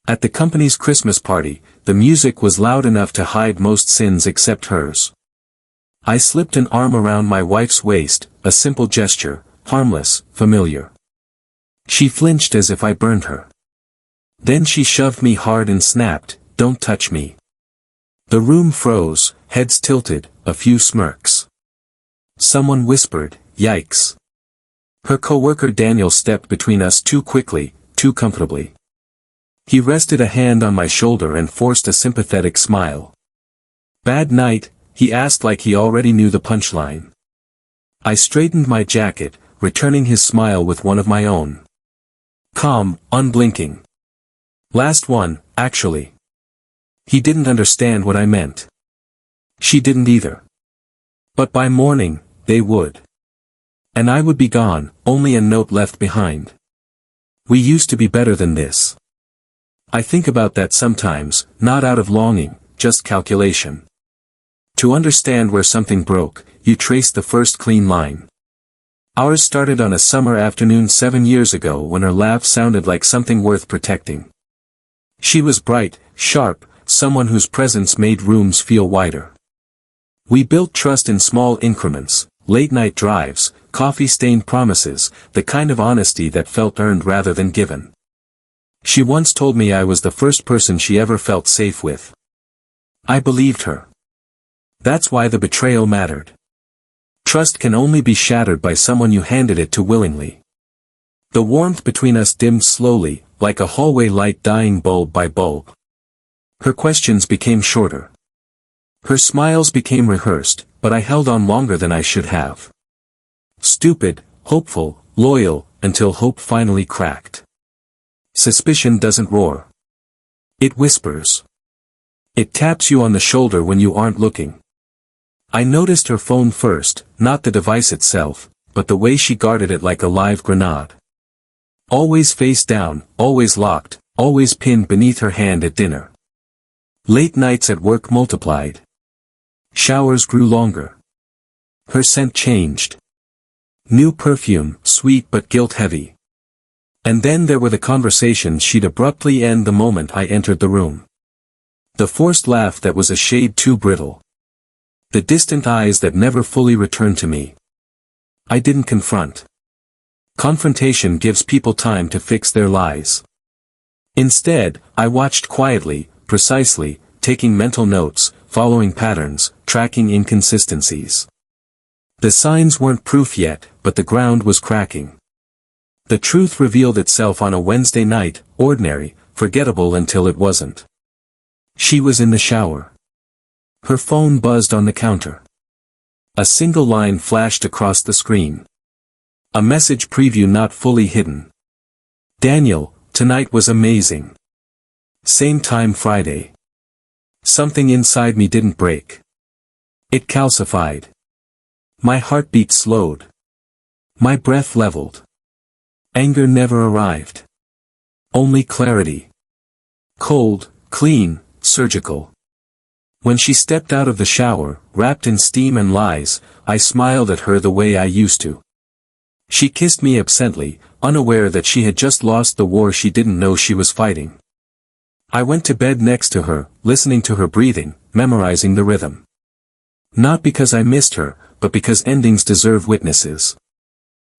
At the company's Christmas party, the music was loud enough to hide most sins except hers. I slipped an arm around my wife's waist, a simple gesture, harmless, familiar. She flinched as if I burned her. Then she shoved me hard and snapped, "Don't touch me." The room froze, heads tilted, a few smirks. Someone whispered, "Yikes." Her coworker Daniel stepped between us too quickly, too comfortably. He rested a hand on my shoulder and forced a sympathetic smile. "Bad night?" he asked like he already knew the punchline. I straightened my jacket, returning his smile with one of my own. Calm, unblinking. "Last one, actually." He didn't understand what I meant. She didn't either. But by morning, they would. And I would be gone, only a note left behind. We used to be better than this. I think about that sometimes, not out of longing, just calculation. To understand where something broke, you trace the first clean line. Ours started on a summer afternoon 7 years ago when her laugh sounded like something worth protecting. She was bright, sharp, someone whose presence made rooms feel wider. We built trust in small increments, late-night drives, coffee-stained promises, the kind of honesty that felt earned rather than given. She once told me I was the first person she ever felt safe with. I believed her. That's why the betrayal mattered. Trust can only be shattered by someone you handed it to willingly. The warmth between us dimmed slowly, like a hallway light dying bulb by bulb. Her questions became shorter. Her smiles became rehearsed, but I held on longer than I should have. Stupid, hopeful, loyal, until hope finally cracked. Suspicion doesn't roar. It whispers. It taps you on the shoulder when you aren't looking. I noticed her phone first, not the device itself, but the way she guarded it like a live grenade. Always face down, always locked, always pinned beneath her hand at dinner. Late nights at work multiplied. Showers grew longer. Her scent changed. New perfume, sweet but guilt-heavy. And then there were the conversations she'd abruptly end the moment I entered the room. The forced laugh that was a shade too brittle. The distant eyes that never fully returned to me. I didn't confront. Confrontation gives people time to fix their lies. Instead, I watched quietly, precisely, taking mental notes, following patterns, tracking inconsistencies. The signs weren't proof yet, but the ground was cracking. The truth revealed itself on a Wednesday night, ordinary, forgettable until it wasn't. She was in the shower. Her phone buzzed on the counter. A single line flashed across the screen. A message preview not fully hidden. "Daniel, tonight was amazing. Same time Friday." Something inside me didn't break. It calcified. My heartbeat slowed. My breath leveled. Anger never arrived. Only clarity. Cold, clean, surgical. When she stepped out of the shower, wrapped in steam and lies, I smiled at her the way I used to. She kissed me absently, unaware that she had just lost the war she didn't know she was fighting. I went to bed next to her, listening to her breathing, memorizing the rhythm. Not because I missed her, but because endings deserve witnesses.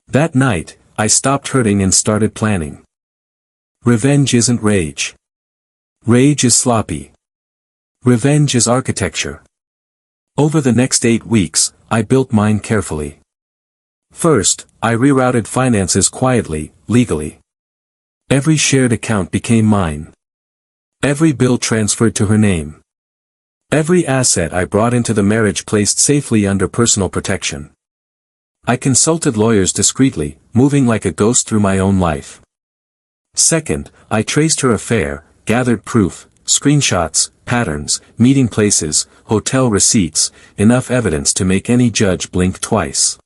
That night, I stopped hurting and started planning. Revenge isn't rage. Rage is sloppy. Revenge is architecture. Over the next 8 weeks, I built mine carefully. First, I rerouted finances quietly, legally. Every shared account became mine. Every bill transferred to her name. Every asset I brought into the marriage placed safely under personal protection. I consulted lawyers discreetly, moving like a ghost through my own life. Second, I traced her affair, gathered proof, screenshots, patterns, meeting places, hotel receipts, enough evidence to make any judge blink twice.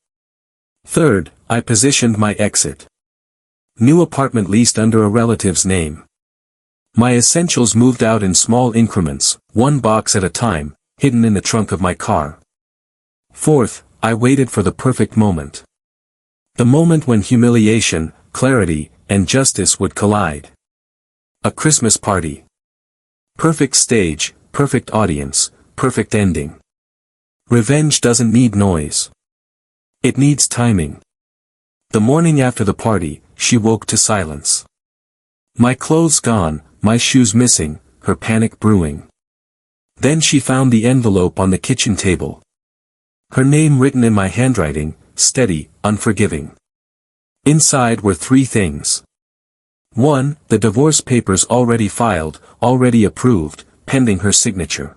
Third, I positioned my exit. New apartment leased under a relative's name. My essentials moved out in small increments, one box at a time, hidden in the trunk of my car. Fourth, I waited for the perfect moment. The moment when humiliation, clarity, and justice would collide. A Christmas party. Perfect stage, perfect audience, perfect ending. Revenge doesn't need noise. It needs timing. The morning after the party, she woke to silence. My clothes gone, my shoes missing, her panic brewing. Then she found the envelope on the kitchen table. Her name written in my handwriting, steady, unforgiving. Inside were 3 things. 1. The divorce papers already filed, already approved, pending her signature.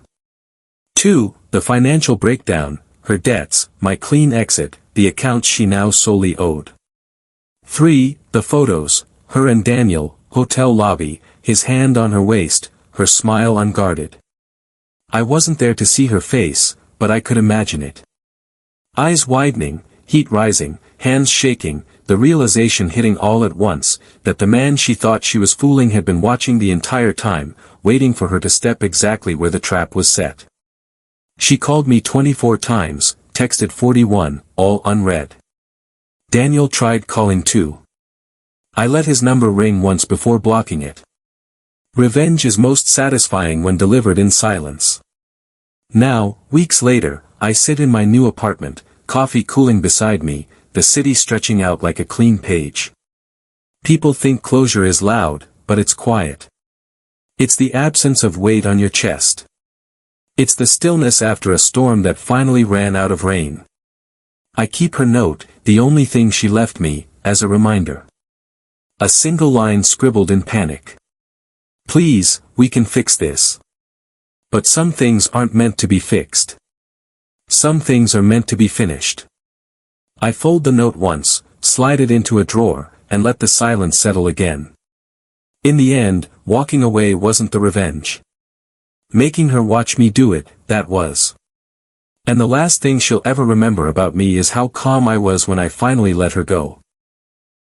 2. The financial breakdown, her debts, my clean exit, the accounts she now solely owed. 3. The photos, her and Daniel, hotel lobby, his hand on her waist, her smile unguarded. I wasn't there to see her face, but I could imagine it. Eyes widening, heat rising, hands shaking, the realization hitting all at once, that the man she thought she was fooling had been watching the entire time, waiting for her to step exactly where the trap was set. She called me 24 times, texted 41, all unread. Daniel tried calling too. I let his number ring once before blocking it. Revenge is most satisfying when delivered in silence. Now, weeks later, I sit in my new apartment, coffee cooling beside me, the city stretching out like a clean page. People think closure is loud, but it's quiet. It's the absence of weight on your chest. It's the stillness after a storm that finally ran out of rain. I keep her note, the only thing she left me, as a reminder. A single line scribbled in panic. Please, we can fix this. But some things aren't meant to be fixed. Some things are meant to be finished. I fold the note once, slide it into a drawer, and let the silence settle again. In the end, walking away wasn't the revenge. Making her watch me do it, that was. And the last thing she'll ever remember about me is how calm I was when I finally let her go.